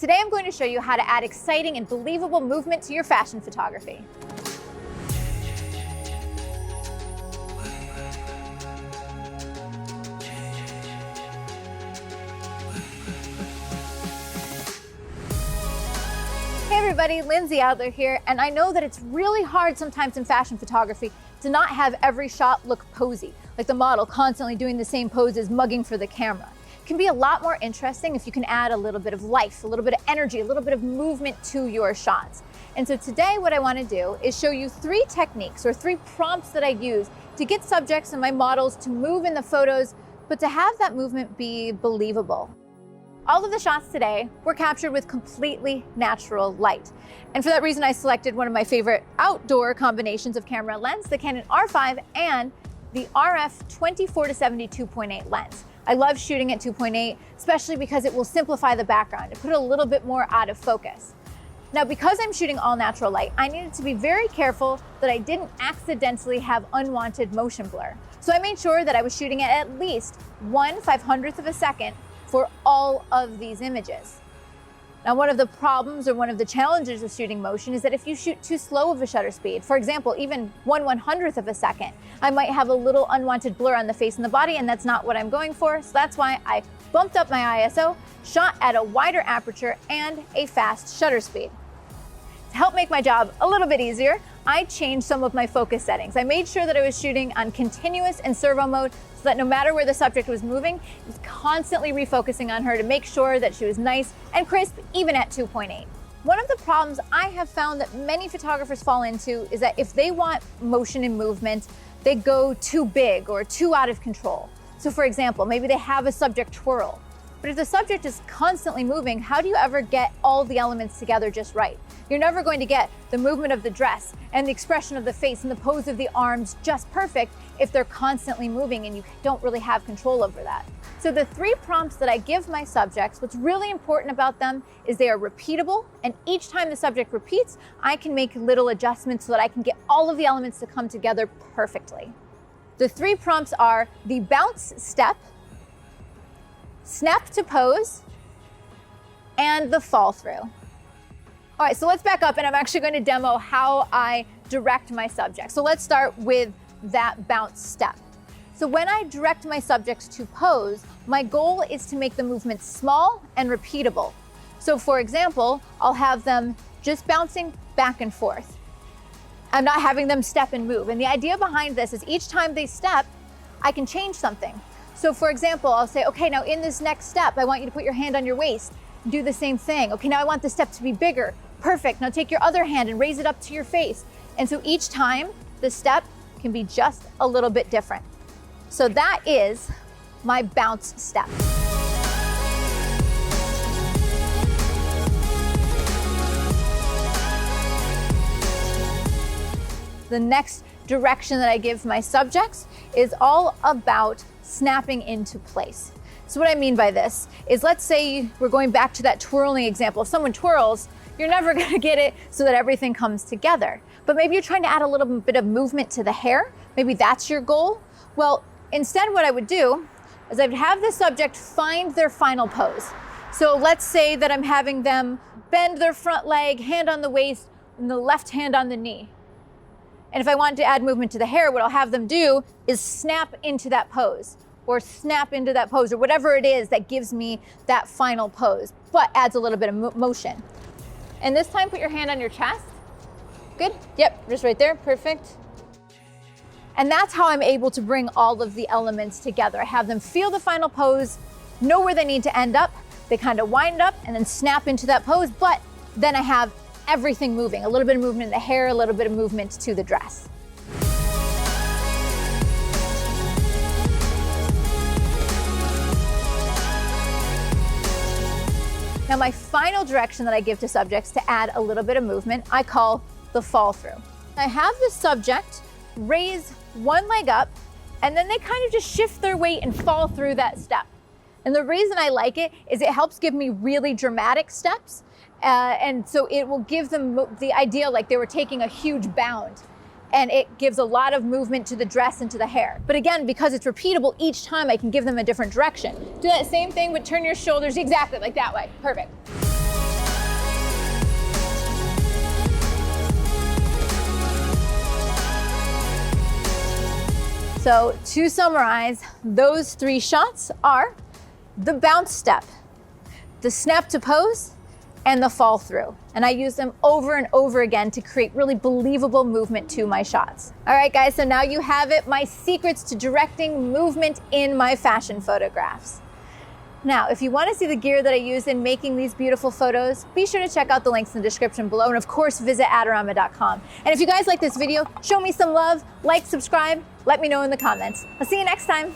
Today I'm going to show you how to add exciting and believable movement to your fashion photography. Hey everybody, Lindsay Adler here, and I know that it's really hard sometimes in fashion photography to not have every shot look posy, like the model constantly doing the same poses, mugging for the camera. It can be a lot more interesting if you can add a little bit of life, a little bit of energy, a little bit of movement to your shots. And so today what I want to do is show you 3 techniques or 3 prompts that I use to get subjects and my models to move in the photos, but to have that movement be believable. All of the shots today were captured with completely natural light. And for that reason, I selected one of my favorite outdoor combinations of camera lens, the Canon R5 and the RF 24-70 2.8 lens. I love shooting at 2.8, especially because it will simplify the background and put it a little bit more out of focus. Now, because I'm shooting all natural light, I needed to be very careful that I didn't accidentally have unwanted motion blur. So I made sure that I was shooting at least 1/500th of a second for all of these images. Now, one of the problems or one of the challenges of shooting motion is that if you shoot too slow of a shutter speed, for example, even 1/100th of a second, I might have a little unwanted blur on the face and the body, and that's not what I'm going for. So that's why I bumped up my ISO, shot at a wider aperture and a fast shutter speed. To help make my job a little bit easier, I changed some of my focus settings. I made sure that I was shooting on continuous and servo mode so that no matter where the subject was moving, I was constantly refocusing on her to make sure that she was nice and crisp, even at 2.8. One of the problems I have found that many photographers fall into is that if they want motion and movement, they go too big or too out of control. So for example, maybe they have a subject twirl. But if the subject is constantly moving, how do you ever get all the elements together just right? You're never going to get the movement of the dress and the expression of the face and the pose of the arms just perfect if they're constantly moving and you don't really have control over that. So the 3 prompts that I give my subjects, what's really important about them is they are repeatable, and each time the subject repeats, I can make little adjustments so that I can get all of the elements to come together perfectly. The 3 prompts are the bounce step, snap to pose, and the fall through. All right, so let's back up and I'm actually going to demo how I direct my subject. So let's start with that bounce step. So when I direct my subjects to pose, my goal is to make the movement small and repeatable. So for example, I'll have them just bouncing back and forth. I'm not having them step and move. And the idea behind this is each time they step, I can change something. So for example, I'll say, okay, now in this next step, I want you to put your hand on your waist. Do the same thing. Okay, now I want the step to be bigger. Perfect. Now take your other hand and raise it up to your face. And so each time the step can be just a little bit different. So that is my bounce step. The next direction that I give my subjects is all about snapping into place. So what I mean by this is, let's say we're going back to that twirling example. If someone twirls, you're never gonna get it so that everything comes together. But maybe you're trying to add a little bit of movement to the hair. Maybe that's your goal. Well, instead what I would do is I'd have the subject find their final pose. So let's say that I'm having them bend their front leg, hand on the waist, and the left hand on the knee. And if I want to add movement to the hair, what I'll have them do is snap into that pose, or snap into that pose, or whatever it is that gives me that final pose, but adds a little bit of motion. And this time, put your hand on your chest. Good, yep, just right there, perfect. And that's how I'm able to bring all of the elements together. I have them feel the final pose, know where they need to end up, they kind of wind up and then snap into that pose, but then I have everything moving, a little bit of movement in the hair, a little bit of movement to the dress. Now my final direction that I give to subjects to add a little bit of movement, I call the fall through. I have the subject raise one leg up, and then they kind of just shift their weight and fall through that step. And the reason I like it is it helps give me really dramatic steps. And so it will give them the idea like they were taking a huge bound. and it gives a lot of movement to the dress and to the hair. But again, because it's repeatable, each time I can give them a different direction. Do that same thing, but turn your shoulders exactly like that way. Perfect. So to summarize, those 3 shots are the bounce step, the snap to pose, and the fall through. And I use them over and over again to create really believable movement to my shots. All right, guys, so now you have it, my secrets to directing movement in my fashion photographs. Now, if you want to see the gear that I use in making these beautiful photos, be sure to check out the links in the description below, and of course, visit Adorama.com. And if you guys like this video, show me some love, like, subscribe, let me know in the comments. I'll see you next time.